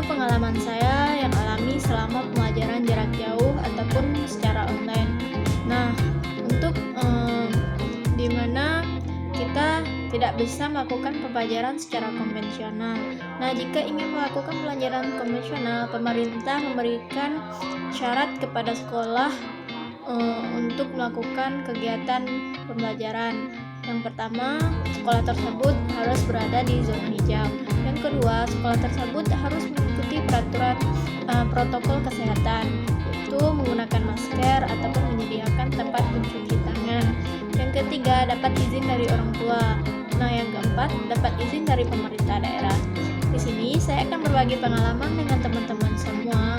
pengalaman saya yang alami selama pembelajaran jarak jauh ataupun secara online. Nah, untuk di mana kita tidak bisa melakukan pembelajaran secara konvensional. Nah, jika ingin melakukan pembelajaran konvensional, pemerintah memberikan syarat kepada sekolah untuk melakukan kegiatan pembelajaran. Yang pertama, sekolah tersebut harus berada di zona hijau. Yang kedua, sekolah tersebut harus mengikuti peraturan protokol kesehatan, yaitu menggunakan masker ataupun menyediakan tempat mencuci tangan. Yang ketiga, dapat izin dari orang tua. Nah, yang keempat, dapat izin dari pemerintah daerah. Di sini saya akan berbagi pengalaman dengan teman-teman semua.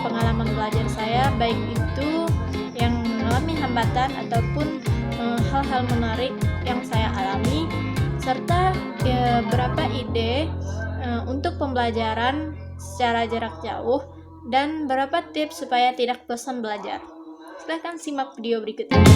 Pengalaman belajar saya baik itu yang mengalami hambatan ataupun hal-hal menarik yang saya alami, serta beberapa ide untuk pembelajaran secara jarak jauh dan beberapa tips supaya tidak bosan belajar. Silahkan simak video berikut ini.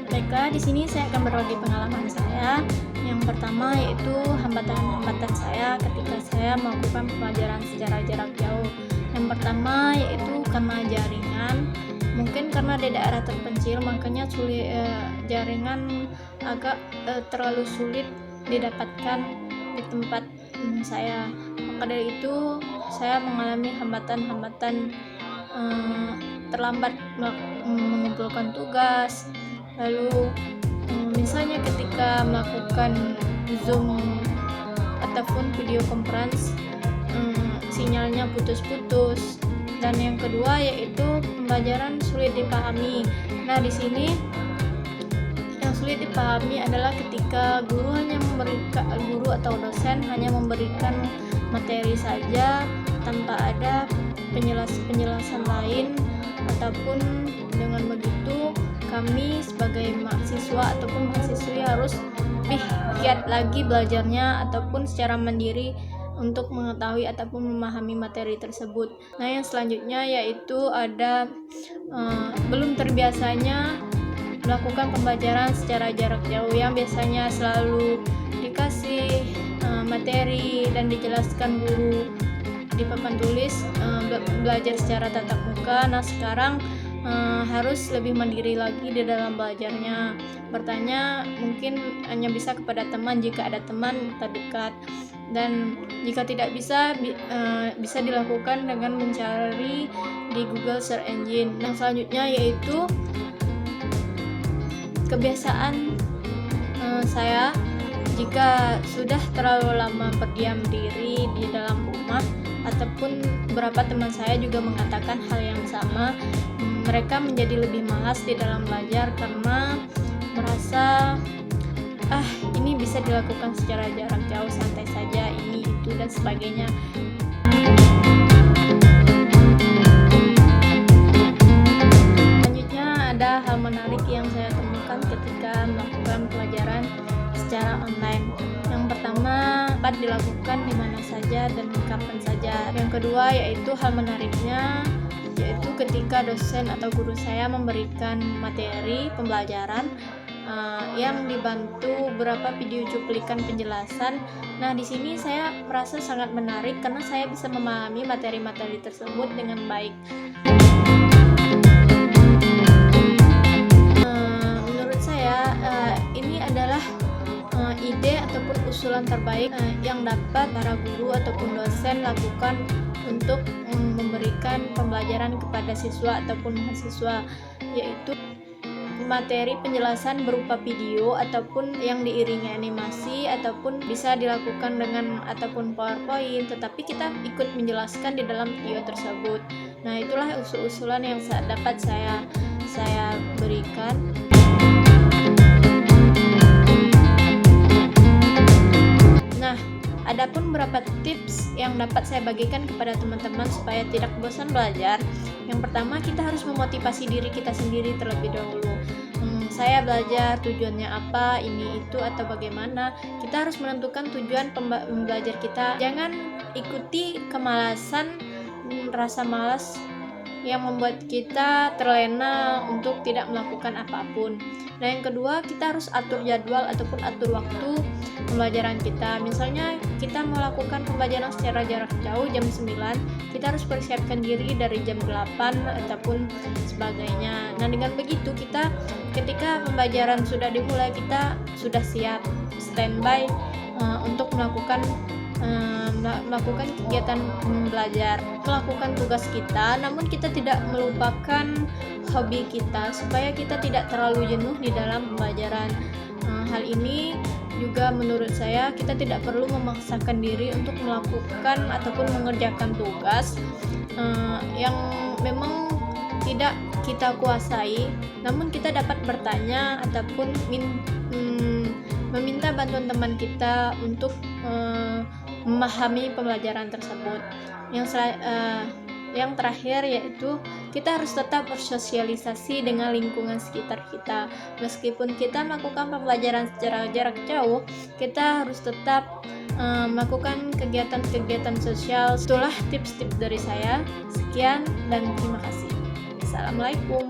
Baiklah, di sini saya akan berbagi pengalaman saya. Yang pertama yaitu hambatan-hambatan saya ketika saya melakukan pembelajaran secara jarak jauh. Yang pertama yaitu karena jaringan. Mungkin karena di daerah terpencil, makanya jaringan agak terlalu sulit didapatkan di tempat saya. Maka dari itu saya mengalami hambatan-hambatan, terlambat mengumpulkan tugas. Lalu misalnya ketika melakukan Zoom ataupun video conference, sinyalnya putus-putus. Dan yang kedua yaitu pembelajaran sulit dipahami. Nah, di sini yang sulit dipahami adalah ketika guru atau dosen hanya memberikan materi saja tanpa ada penjelasan lain, ataupun dengan begitu kami sebagai mahasiswa ataupun mahasiswi harus lebih giat lagi belajarnya ataupun secara mandiri untuk mengetahui ataupun memahami materi tersebut. Nah, yang selanjutnya yaitu ada belum terbiasanya melakukan pembelajaran secara jarak jauh yang biasanya selalu dikasih materi dan dijelaskan guru di papan tulis, belajar secara tatap muka. Nah, sekarang harus lebih mandiri lagi di dalam belajarnya. Bertanya mungkin hanya bisa kepada teman jika ada teman terdekat, dan jika tidak bisa bisa dilakukan dengan mencari di Google Search Engine. Yang selanjutnya yaitu kebiasaan saya jika sudah terlalu lama berdiam diri di dalam rumah, ataupun beberapa teman saya juga mengatakan hal yang sama. Mereka menjadi lebih malas di dalam belajar karena merasa ini bisa dilakukan secara jarak jauh, santai saja, ini itu dan sebagainya. Selanjutnya ada hal menarik yang saya temukan ketika melakukan pelajaran secara online. Yang pertama, dapat dilakukan di mana saja dan kapan saja. Yang kedua yaitu hal menariknya yaitu ketika dosen atau guru saya memberikan materi pembelajaran yang dibantu beberapa video cuplikan penjelasan. Nah, di sini saya merasa sangat menarik karena saya bisa memahami materi-materi tersebut dengan baik. Menurut saya ini adalah ide ataupun usulan terbaik yang dapat para guru ataupun dosen lakukan untuk memberikan pembelajaran kepada siswa ataupun mahasiswa, yaitu materi penjelasan berupa video ataupun yang diiringi animasi, ataupun bisa dilakukan dengan ataupun PowerPoint, tetapi kita ikut menjelaskan di dalam video tersebut. Nah, itulah usul-usulan yang dapat saya berikan. Nah, adapun beberapa tips yang dapat saya bagikan kepada teman-teman supaya tidak bosan belajar. Yang pertama, kita harus memotivasi diri kita sendiri terlebih dahulu. Saya belajar tujuannya apa, ini itu atau bagaimana. Kita harus menentukan tujuan belajar kita. Jangan ikuti kemalasan, rasa malas yang membuat kita terlena untuk tidak melakukan apapun. Nah, yang kedua, kita harus atur jadwal ataupun atur waktu pembelajaran kita. Misalnya kita melakukan pembelajaran secara jarak jauh jam 9, kita harus persiapkan diri dari jam 8 ataupun sebagainya. Nah, dengan begitu kita ketika pembelajaran sudah dimulai, kita sudah siap standby untuk melakukan kegiatan belajar, melakukan tugas kita, namun kita tidak melupakan hobi kita supaya kita tidak terlalu jenuh di dalam pembelajaran. Hal ini juga menurut saya kita tidak perlu memaksakan diri untuk melakukan ataupun mengerjakan tugas yang memang tidak kita kuasai, namun kita dapat bertanya ataupun meminta bantuan teman kita untuk memahami pembelajaran tersebut. Yang terakhir yaitu kita harus tetap bersosialisasi dengan lingkungan sekitar kita. Meskipun kita melakukan pembelajaran secara jarak jauh, kita harus tetap melakukan kegiatan-kegiatan sosial. Itulah tips-tips dari saya. Sekian dan terima kasih. Assalamualaikum.